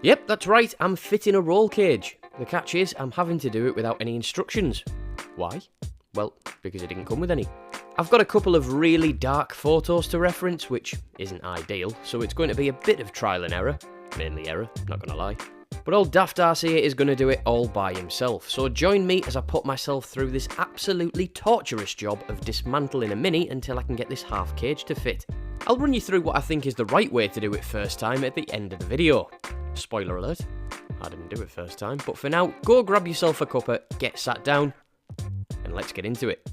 Yep, that's right, I'm fitting a roll cage. The catch is, I'm having to do it without any instructions. Why? Well, because it didn't come with any. I've got a couple of really dark photos to reference, which isn't ideal, so it's going to be a bit of trial and error. Mainly error, not gonna lie. But old Daft Arse here is going to do it all by himself, so join me as I put myself through this absolutely torturous job of dismantling a Mini until I can get this half cage to fit. I'll run you through what I think is the right way to do it first time at the end of the video. Spoiler alert, I didn't do it first time, but for now, go grab yourself a cuppa, get sat down, and let's get into it.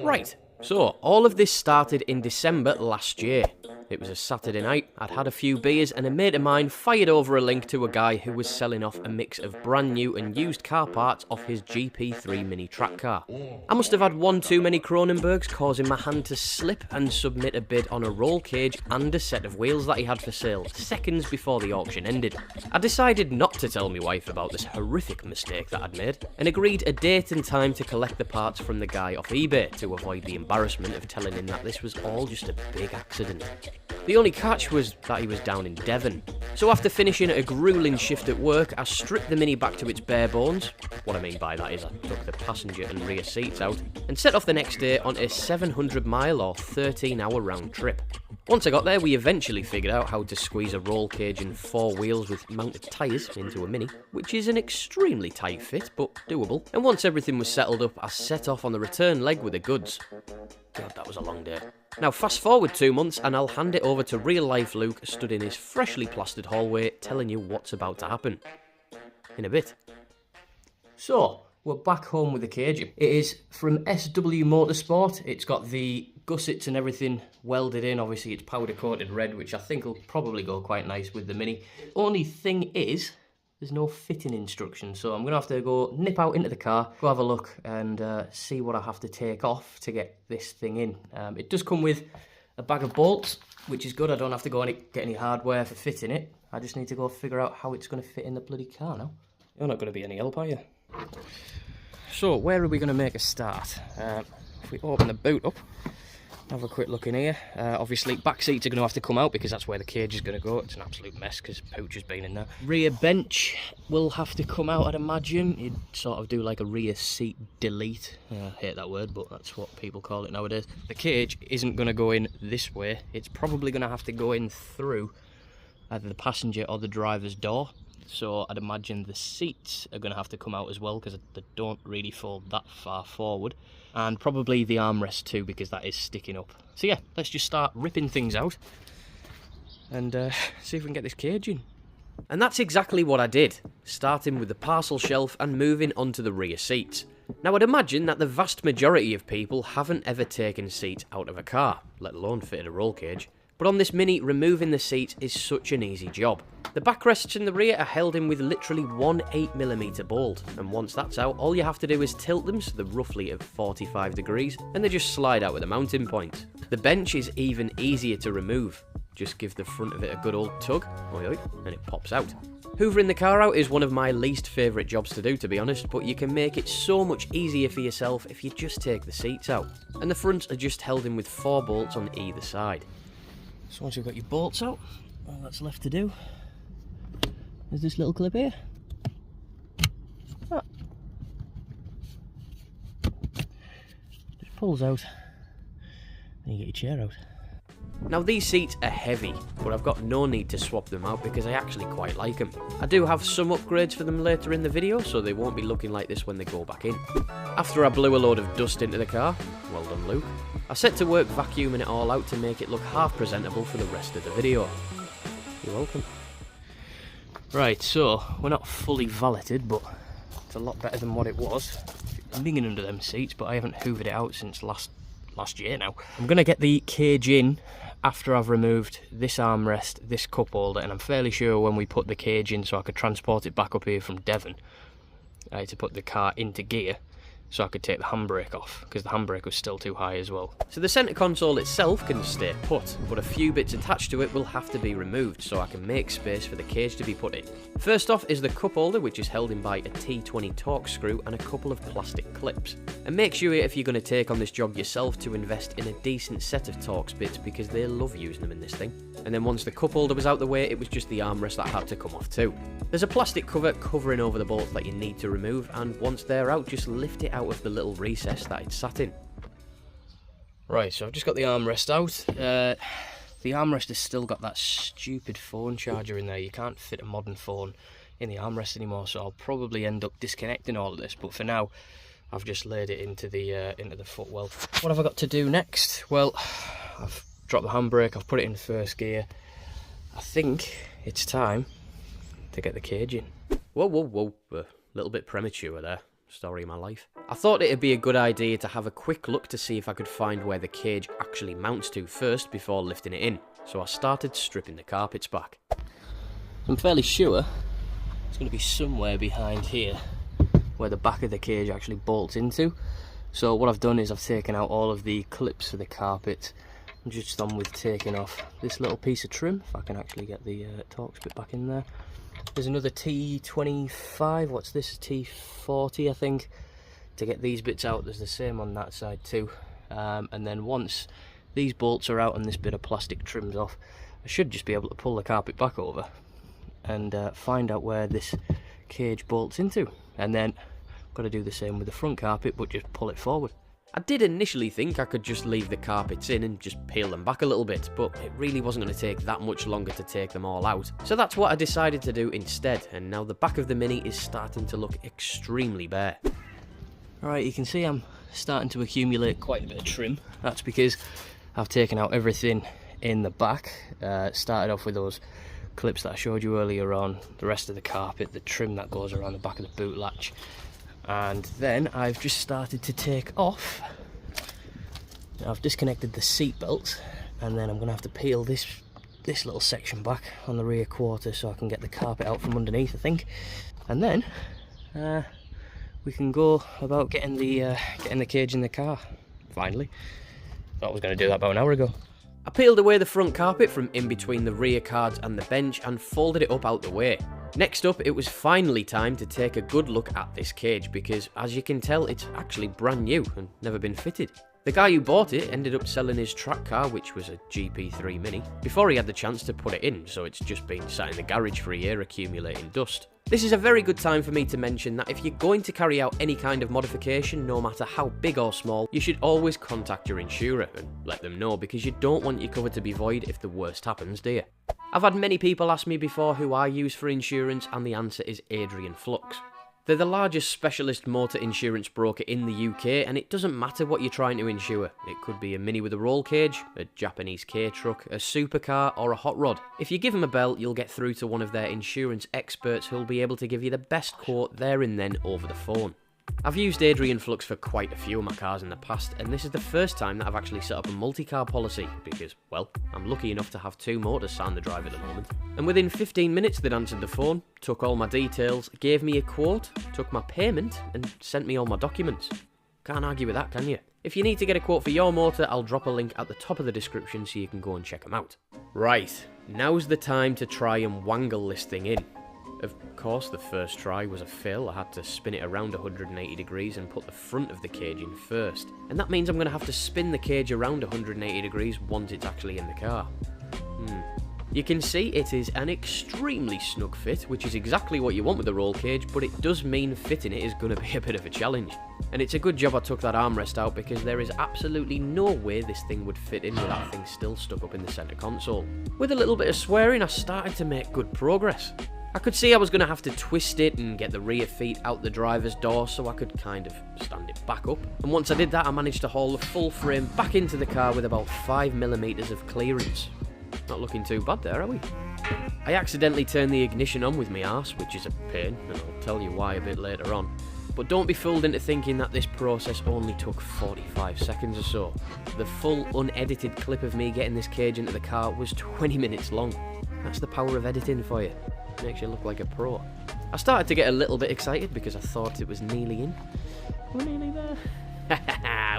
Right, so all of this started in December last year. It was a Saturday night, I'd had a few beers and a mate of mine fired over a link to a guy who was selling off a mix of brand new and used car parts off his GP3 mini track car. I must have had one too many Cronenbergs, causing my hand to slip and submit a bid on a roll cage and a set of wheels that he had for sale, seconds before the auction ended. I decided not to tell my wife about this horrific mistake that I'd made, and agreed a date and time to collect the parts from the guy off eBay to avoid the embarrassment of telling him that this was all just a big accident. The only catch was that he was down in Devon. So after finishing a gruelling shift at work, I stripped the Mini back to its bare bones. What I mean by that is I took the passenger and rear seats out and set off the next day on a 700-mile or 13-hour round trip. Once I got there, we eventually figured out how to squeeze a roll cage and 4 wheels with mounted tyres into a Mini, which is an extremely tight fit, but doable. And once everything was settled up, I set off on the return leg with the goods. God, that was a long day. Now fast forward 2 months and I'll hand it over to real-life Luke stood in his freshly plastered hallway telling you what's about to happen. In a bit. So, we're back home with the cage. It is from 𝙁𝘖 Motorsport. It's got the gussets and everything welded in. Obviously it's powder coated red, which I think will probably go quite nice with the Mini. Only thing is, there's no fitting instructions, so I'm going to have to go nip out into the car, go have a look and see what I have to take off to get this thing in. It does come with a bag of bolts, which is good. I don't have to go and get any hardware for fitting it. I just need to go figure out how it's going to fit in the bloody car now. You're not going to be any help, are you? So, where are we going to make a start? If we open the boot up, have a quick look in here. Obviously, back seats are going to have to come out because that's where the cage is going to go. It's an absolute mess because Pooch has been in there. Rear bench will have to come out, I'd imagine. You'd sort of do like a rear seat delete. I hate that word, but that's what people call it nowadays. The cage isn't going to go in this way. It's probably going to have to go in through either the passenger or the driver's door. So I'd imagine the seats are going to have to come out as well because they don't really fold that far forward. And probably the armrest too, because that is sticking up. So yeah, let's just start ripping things out and see if we can get this cage in. And that's exactly what I did, starting with the parcel shelf and moving onto the rear seats. Now I'd imagine that the vast majority of people haven't ever taken seats out of a car, let alone fitted a roll cage. But on this Mini, removing the seats is such an easy job. The backrests in the rear are held in with literally one 8mm bolt, and once that's out, all you have to do is tilt them so they're roughly at 45 degrees, and they just slide out with a mounting point. The bench is even easier to remove. Just give the front of it a good old tug, oi oi, and it pops out. Hoovering the car out is one of my least favourite jobs to do, to be honest, but you can make it so much easier for yourself if you just take the seats out. And the fronts are just held in with 4 bolts on either side. So once you've got your bolts out, all that's left to do is this little clip here. Just pulls out and you get your chair out. Now these seats are heavy, but I've got no need to swap them out because I actually quite like them. I do have some upgrades for them later in the video, so they won't be looking like this when they go back in. After I blew a load of dust into the car, well done Luke, I set to work vacuuming it all out to make it look half presentable for the rest of the video. You're welcome. Right, so we're not fully valeted, but it's a lot better than what it was. I'm digging under them seats, but I haven't hoovered it out since last year now. I'm going to get the cage in after I've removed this armrest, this cup holder, and I'm fairly sure when we put the cage in so I could transport it back up here from Devon to put the car into gear, so I could take the handbrake off, because the handbrake was still too high as well. So the centre console itself can stay put, but a few bits attached to it will have to be removed so I can make space for the cage to be put in. First off is the cup holder, which is held in by a T20 Torx screw and a couple of plastic clips. And make sure if you're going to take on this job yourself to invest in a decent set of Torx bits, because they love using them in this thing. And then once the cup holder was out the way, it was just the armrest that had to come off too. There's a plastic cover covering over the bolts that you need to remove, and once they're out, just lift it out of the little recess that it's sat in. Right, so I've just got the armrest out. The armrest has still got that stupid phone charger in there. You can't fit a modern phone in the armrest anymore, so I'll probably end up disconnecting all of this, but for now I've just laid it into the footwell. What have I got to do next? Well, I've dropped the handbrake, I've put it in first gear. I think it's time to get the cage in. Whoa, a little bit premature there. Story of my life. I thought it'd be a good idea to have a quick look to see if I could find where the cage actually mounts to first before lifting it in. So I started stripping the carpets back. I'm fairly sure it's going to be somewhere behind here where the back of the cage actually bolts into. So what I've done is I've taken out all of the clips for the carpet. I'm just on with taking off this little piece of trim, if I can actually get the Torx bit back in there. There's another T25, what's this, T40 I think, to get these bits out. There's the same on that side too. And then once these bolts are out and this bit of plastic trims off, I should just be able to pull the carpet back over and find out where this cage bolts into. And then I've got to do the same with the front carpet, but just pull it forward. I did initially think I could just leave the carpets in and just peel them back a little bit, but it really wasn't going to take that much longer to take them all out. So that's what I decided to do instead, and now the back of the Mini is starting to look extremely bare. Alright, you can see I'm starting to accumulate quite a bit of trim. That's because I've taken out everything in the back. Started off with those clips that I showed you earlier on, the rest of the carpet, the trim that goes around the back of the boot latch. And then I've just started to take off. I've disconnected the seat belts, and then I'm going to have to peel this little section back on the rear quarter so I can get the carpet out from underneath, I think. And then we can go about getting the cage in the car. Finally, thought I was going to do that about an hour ago. I peeled away the front carpet from in between the rear cards and the bench and folded it up out the way. Next up, it was finally time to take a good look at this cage because, as you can tell, it's actually brand new and never been fitted. The guy who bought it ended up selling his track car, which was a GP3 Mini, before he had the chance to put it in, so it's just been sat in the garage for a year accumulating dust. This is a very good time for me to mention that if you're going to carry out any kind of modification, no matter how big or small, you should always contact your insurer and let them know, because you don't want your cover to be void if the worst happens, do you? I've had many people ask me before who I use for insurance, and the answer is 𝙁𝘼𝑃ℎ𝑙𝑢𝑘𝑠. They're the largest specialist motor insurance broker in the UK, and it doesn't matter what you're trying to insure. It could be a Mini with a roll cage, a Japanese K-truck, a supercar, or a hot rod. If you give them a bell, you'll get through to one of their insurance experts who'll be able to give you the best quote there and then over the phone. I've used 𝙁𝘼𝑃ℎ𝑙𝑢𝑘𝑠 for quite a few of my cars in the past, and this is the first time that I've actually set up a multi-car policy because, well, I'm lucky enough to have two motors signed the drive at the moment. And within 15 minutes they'd answered the phone, took all my details, gave me a quote, took my payment, and sent me all my documents. Can't argue with that, can you? If you need to get a quote for your motor, I'll drop a link at the top of the description so you can go and check them out. Right, now's the time to try and wangle this thing in. Of course, the first try was a fail. I had to spin it around 180 degrees and put the front of the cage in first. And that means I'm going to have to spin the cage around 180 degrees once it's actually in the car. You can see it is an extremely snug fit, which is exactly what you want with a roll cage, but it does mean fitting it is going to be a bit of a challenge. And it's a good job I took that armrest out, because there is absolutely no way this thing would fit in with that thing still stuck up in the centre console. With a little bit of swearing, I started to make good progress. I could see I was going to have to twist it and get the rear feet out the driver's door so I could kind of stand it back up. And once I did that, I managed to haul the full frame back into the car with about 5mm of clearance. Not looking too bad there, are we? I accidentally turned the ignition on with my arse, which is a pain, and I'll tell you why a bit later on. But don't be fooled into thinking that this process only took 45 seconds or so. The full unedited clip of me getting this cage into the car was 20 minutes long. That's the power of editing for you. Makes you look like a pro. I started to get a little bit excited because I thought it was nearly in. We're nearly there.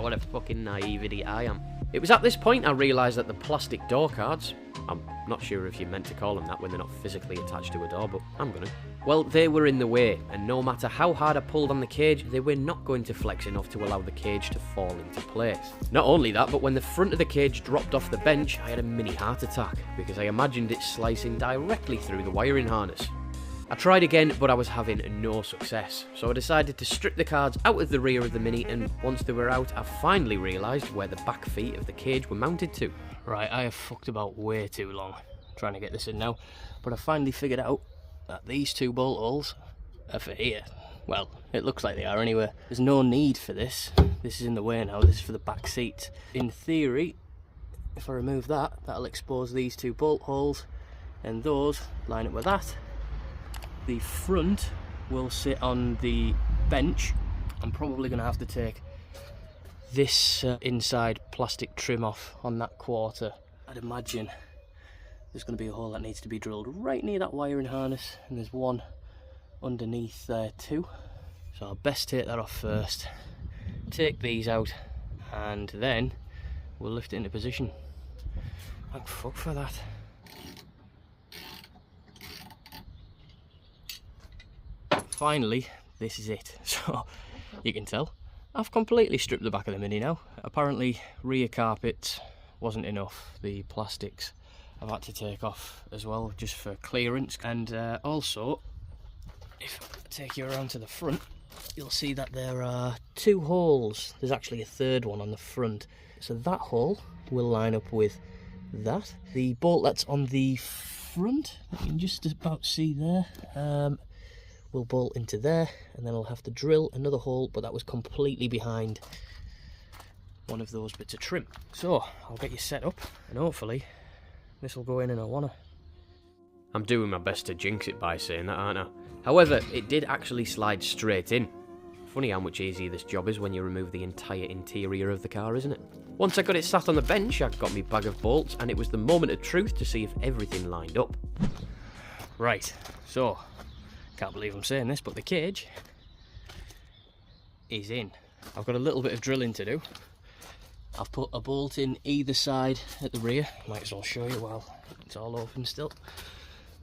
What a fucking naive idiot I am. It was at this point I realised that the plastic door cards, I'm not sure if you're meant to call them that when they're not physically attached to a door, but I'm gonna. Well, they were in the way, and no matter how hard I pulled on the cage, they were not going to flex enough to allow the cage to fall into place. Not only that, but when the front of the cage dropped off the bench, I had a mini heart attack, because I imagined it slicing directly through the wiring harness. I tried again, but I was having no success, so I decided to strip the cards out of the rear of the Mini, and once they were out, I finally realised where the back feet of the cage were mounted to. Right, I have fucked about way too long trying to get this in now, but I finally figured out that these two bolt holes are for here. Well, it looks like they are anyway. There's no need for this. This is in the way now, this is for the back seat. In theory, if I remove that, that'll expose these two bolt holes, and those line up with that. The front will sit on the bench. I'm probably going to have to take this inside plastic trim off on that quarter. I'd imagine there's going to be a hole that needs to be drilled right near that wiring harness, and there's one underneath there too. So I'll best take that off first, take these out, and then we'll lift it into position. Thank fuck for that. Finally, this is it. So you can tell I've completely stripped the back of the Mini now. Apparently rear carpet wasn't enough, the plastics I've had to take off as well just for clearance, and also if I take you around to the front, you'll see that there are two holes. There's actually a third one on the front, so that hole will line up with that. The bolt that's on the front, you can just about see there, will bolt into there, and then I'll have to drill another hole, but that was completely behind one of those bits of trim. So I'll get you set up, and hopefully this will go in and I wanna. I'm doing my best to jinx it by saying that, aren't I? However, it did actually slide straight in. Funny how much easier this job is when you remove the entire interior of the car, isn't it? Once I got it sat on the bench, I got my bag of bolts, and it was the moment of truth to see if everything lined up. Right, so can't believe I'm saying this, but the cage is in. I've got a little bit of drilling to do. I've put a bolt in either side at the rear. Might as well show you while it's all open still.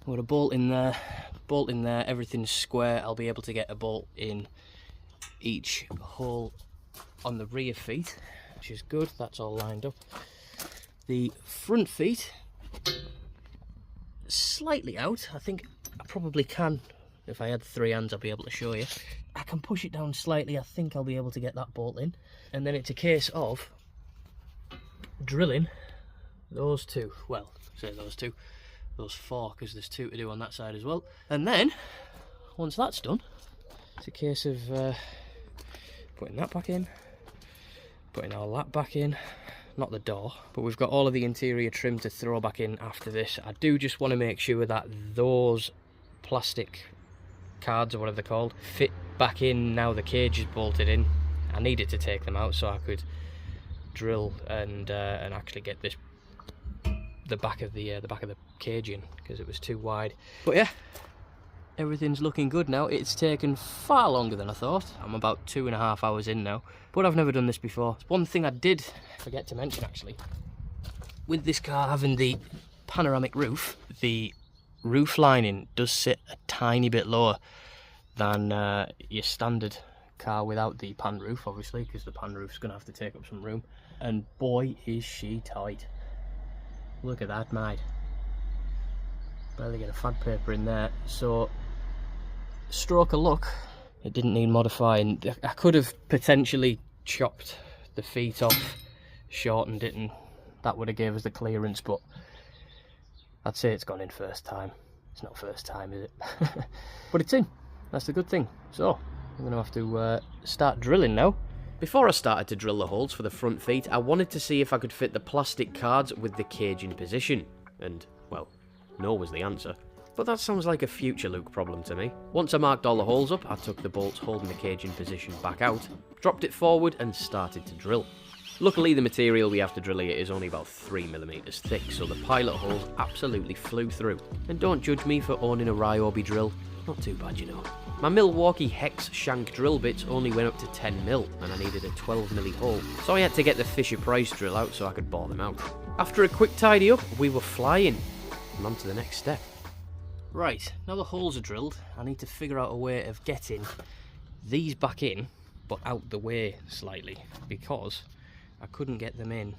I've got a bolt in there, everything's square. I'll be able to get a bolt in each hole on the rear feet, which is good. That's all lined up. The front feet, slightly out. I think I probably can. If I had three hands, I'll be able to show you. I can push it down slightly. I think I'll be able to get that bolt in. And then it's a case of drilling those two. Well, say those two. Those four, because there's two to do on that side as well. And then, once that's done, it's a case of putting that back in, putting all that back in. Not the door, but we've got all of the interior trim to throw back in after this. I do just want to make sure that those plastic cards, or whatever they're called, fit back in now the cage is bolted in. I needed to take them out so I could drill and actually get this the back of the cage in, because it was too wide. But yeah, everything's looking good now. It's taken far longer than I thought. I'm about 2.5 hours in now, but I've never done this before. One thing I did forget to mention actually, with this car having the panoramic roof, the roof lining does sit a tiny bit lower than your standard car without the pan roof, obviously, because the pan roof's going to have to take up some room. And boy is she tight. Look at that, mate. Barely get a fag paper in there. So, stroke of luck, it didn't need modifying. I could have potentially chopped the feet off, shortened it, and that would have gave us the clearance, but I'd say it's gone in first time. It's not first time, is it? But it's in. That's the good thing. So, I'm going to have to start drilling now. Before I started to drill the holes for the front feet, I wanted to see if I could fit the plastic cards with the cage in position. And, well, no was the answer. But that sounds like a future Luke problem to me. Once I marked all the holes up, I took the bolts holding the cage in position back out, dropped it forward and started to drill. Luckily, the material we have to drill here is only about 3mm thick, so the pilot holes absolutely flew through. And don't judge me for owning a 𝙁𝙊𝙾𝙊𝙆 drill, not too bad, you know. My Milwaukee hex shank drill bits only went up to 10mm and I needed a 12mm hole, so I had to get the Fisher Price drill out so I could bore them out. After a quick tidy up, we were flying, and on to the next step. Right, now the holes are drilled, I need to figure out a way of getting these back in, but out the way slightly, because I couldn't get them in.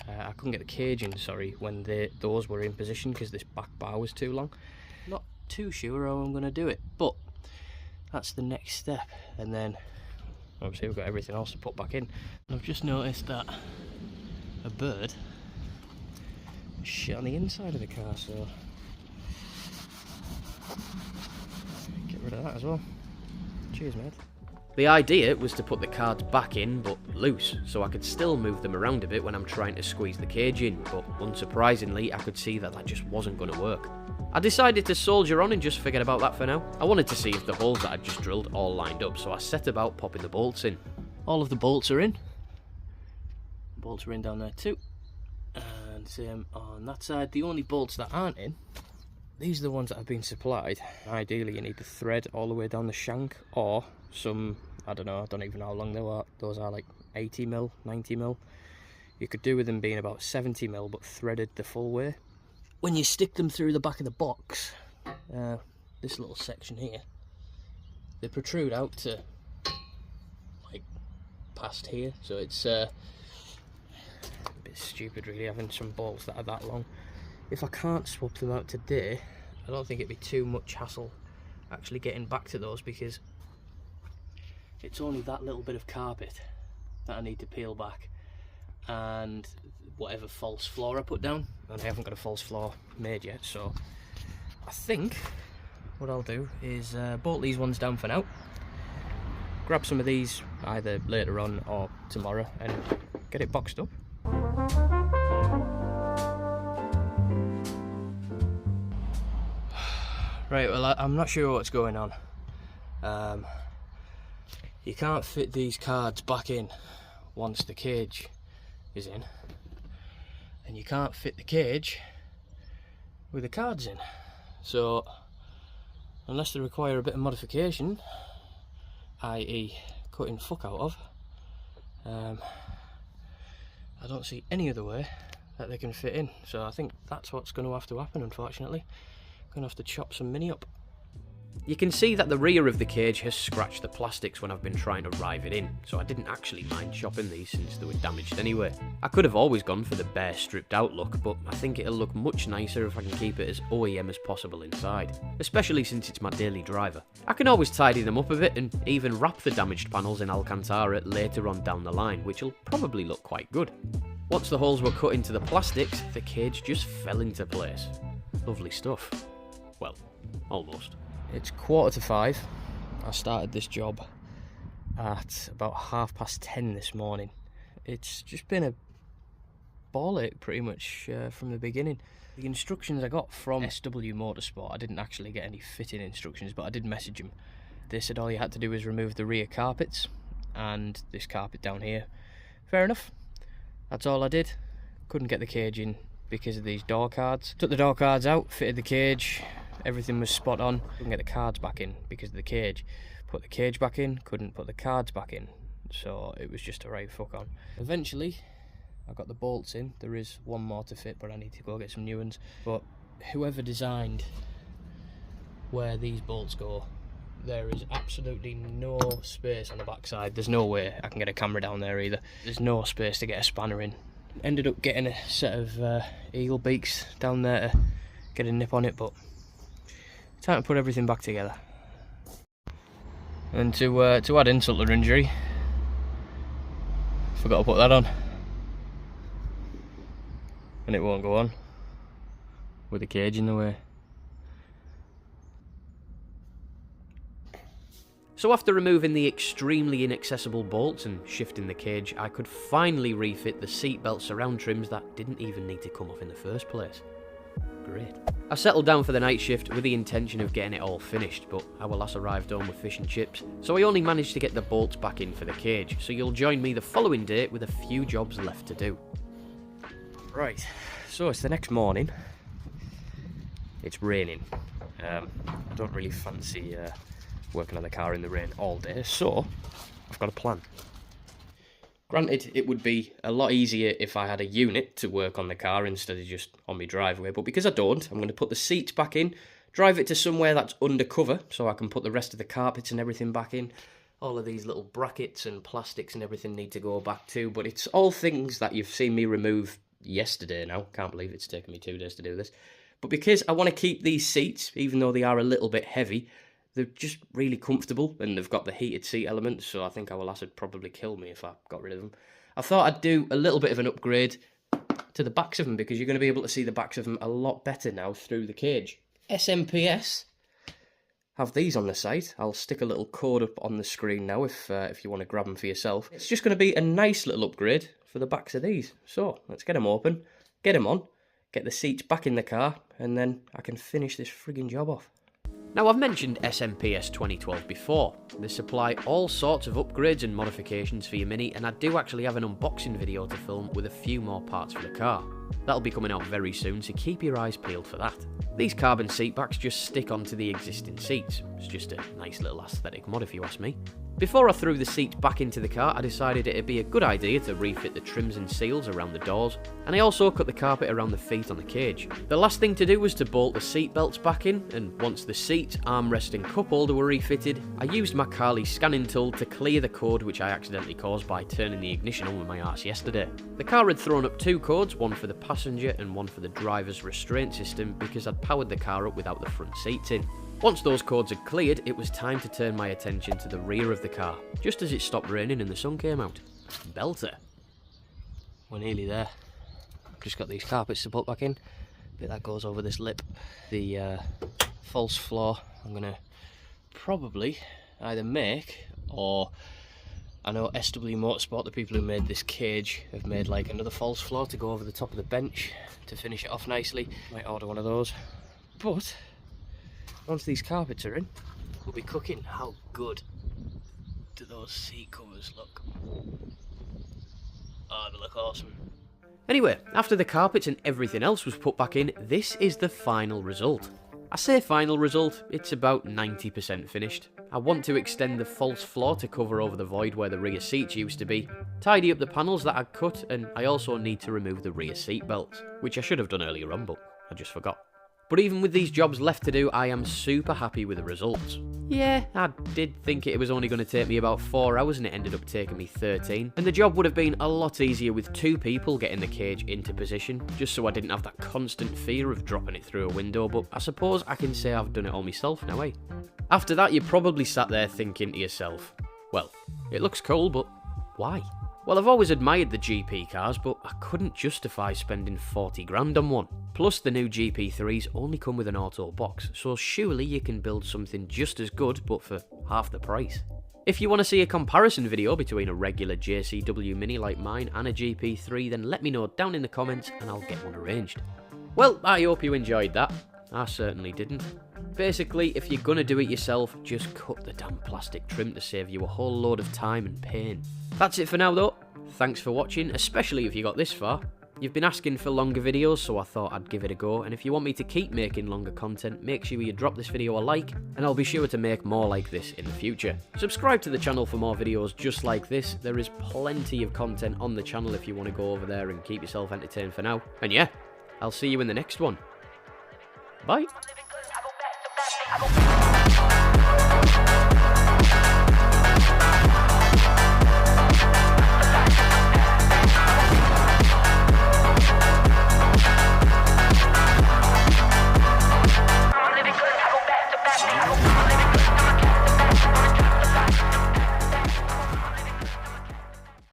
I couldn't get the cage in, sorry, when those were in position because this back bar was too long. Not too sure how I'm going to do it, but that's the next step. And then obviously we've got everything else to put back in. I've just noticed that a bird shit on the inside of the car, so get rid of that as well. Cheers, mate. The idea was to put the cards back in, but loose, so I could still move them around a bit when I'm trying to squeeze the cage in, but unsurprisingly, I could see that that just wasn't going to work. I decided to soldier on and just forget about that for now. I wanted to see if the holes that I'd just drilled all lined up, so I set about popping the bolts in. All of the bolts are in. Bolts are in down there too. And same on that side. The only bolts that aren't in, these are the ones that have been supplied. Ideally you need the thread all the way down the shank, or some, I don't know, I don't even know how long those are, like 80mm, 90mm. You could do with them being about 70mm but threaded the full way. When you stick them through the back of the box, this little section here, they protrude out to like past here, so it's a bit stupid really having some bolts that are that long. If I can't swap them out today, I don't think it'd be too much hassle actually getting back to those, because it's only that little bit of carpet that I need to peel back and whatever false floor I put down, and I haven't got a false floor made yet, so I think what I'll do is bolt these ones down for now, grab some of these either later on or tomorrow and get it boxed up. Right, well, I'm not sure what's going on. You can't fit these cards back in once the cage is in, and you can't fit the cage with the cards in. So unless they require a bit of modification, i.e. cutting fuck out of, I don't see any other way that they can fit in. So I think that's what's going to have to happen, unfortunately. Going to have to chop some mini up. You can see that the rear of the cage has scratched the plastics when I've been trying to rive it in, so I didn't actually mind chopping these since they were damaged anyway. I could have always gone for the bare stripped out look, but I think it'll look much nicer if I can keep it as OEM as possible inside, especially since it's my daily driver. I can always tidy them up a bit and even wrap the damaged panels in Alcantara later on down the line, which will probably look quite good. Once the holes were cut into the plastics, the cage just fell into place. Lovely stuff. Well, almost. It's 5:15. I started this job at about 10:30 this morning. It's just been a ball ache pretty much from the beginning. The instructions I got from SW Motorsport, I didn't actually get any fitting instructions, but I did message them. They said all you had to do was remove the rear carpets and this carpet down here. Fair enough. That's all I did. Couldn't get the cage in because of these door cards. Took the door cards out, fitted the cage. Everything was spot on. Couldn't get the cards back in because of the cage. Put the cage back in, couldn't put the cards back in. So it was just a right fuck on. Eventually, I got the bolts in. There is one more to fit, but I need to go get some new ones. But whoever designed where these bolts go, there is absolutely no space on the backside. There's no way I can get a camera down there either. There's no space to get a spanner in. Ended up getting a set of 𝙁𝘼𝘾𝙀𝘽𝙊𝙁 down there to get a nip on it, but time to put everything back together. And to add insult to injury, forgot to put that on, and it won't go on with the cage in the way. So after removing the extremely inaccessible bolts and shifting the cage, I could finally refit the seatbelt surround trims that didn't even need to come off in the first place. Great. I settled down for the night shift with the intention of getting it all finished, but our lass arrived home with fish and chips, so I only managed to get the bolts back in for the cage, so you'll join me the following day with a few jobs left to do. Right, so it's the next morning. It's raining. I don't really fancy working on the car in the rain all day, so I've got a plan. Granted, it would be a lot easier if I had a unit to work on the car instead of just on my driveway, but because I don't, I'm going to put the seats back in, drive it to somewhere that's undercover so I can put the rest of the carpets and everything back in. All of these little brackets and plastics and everything need to go back too, but it's all things that you've seen me remove yesterday now. Can't believe it's taken me 2 days to do this. But because I want to keep these seats, even though they are a little bit heavy, they're just really comfortable, and they've got the heated seat elements, so I think our lass would probably kill me if I got rid of them. I thought I'd do a little bit of an upgrade to the backs of them, because you're going to be able to see the backs of them a lot better now through the cage. SMPS have these on the site. I'll stick a little code up on the screen now if you want to grab them for yourself. It's just going to be a nice little upgrade for the backs of these. So let's get them open, get them on, get the seats back in the car, and then I can finish this frigging job off. Now, I've mentioned SMPS 2012 before. They supply all sorts of upgrades and modifications for your Mini, and I do actually have an unboxing video to film with a few more parts for the car. That'll be coming out very soon, so keep your eyes peeled for that. These carbon seat backs just stick onto the existing seats. It's just a nice little aesthetic mod if you ask me. Before I threw the seats back into the car, I decided it'd be a good idea to refit the trims and seals around the doors, and I also cut the carpet around the feet on the cage. The last thing to do was to bolt the seat belts back in, and once the seat, armrest and cup holder were refitted, I used my 𝙁𝙊𝙄𝙉 scanning tool to clear the code which I accidentally caused by turning the ignition on with my arse yesterday. The car had thrown up 2 codes, one for the passenger and one for the driver's restraint system, because I'd powered the car up without the front seats in. Once those codes had cleared, it was time to turn my attention to the rear of the car, just as it stopped raining and the sun came out. Belter. We're nearly there. Just got these carpets to put back in. Bit that goes over this lip. The false floor I'm going to probably either make, or I know 𝙁𝘼𝘾𝙀𝘊𝙆, the people who made this cage, have made like another false floor to go over the top of the bench to finish it off nicely. Might order one of those. But once these carpets are in, we'll be cooking. How good do those seat covers look? Oh, they look awesome. Anyway, after the carpets and everything else was put back in, this is the final result. I say final result, it's about 90% finished. I want to extend the false floor to cover over the void where the rear seats used to be, tidy up the panels that I'd cut, and I also need to remove the rear seat belts, which I should have done earlier on, but I just forgot. But even with these jobs left to do, I am super happy with the results. Yeah, I did think it was only going to take me about 4 hours, and it ended up taking me 13. And the job would have been a lot easier with 2 people getting the cage into position, just so I didn't have that constant fear of dropping it through a window, but I suppose I can say I've done it all myself now, eh? After that, you probably sat there thinking to yourself, well, it looks cool, but why? Well, I've always admired the GP cars, but I couldn't justify spending 40 grand on one. Plus, the new GP3s only come with an auto box, so surely you can build something just as good, but for half the price. If you want to see a comparison video between a regular JCW Mini like mine and a GP3, then let me know down in the comments and I'll get one arranged. Well, I hope you enjoyed that. I certainly didn't. Basically, if you're gonna do it yourself, just cut the damn plastic trim to save you a whole load of time and pain. That's it for now though. Thanks for watching, especially if you got this far. You've been asking for longer videos, so I thought I'd give it a go, and if you want me to keep making longer content, make sure you drop this video a like, and I'll be sure to make more like this in the future. Subscribe to the channel for more videos just like this. There is plenty of content on the channel if you want to go over there and keep yourself entertained for now. And yeah, I'll see you in the next one. Bye.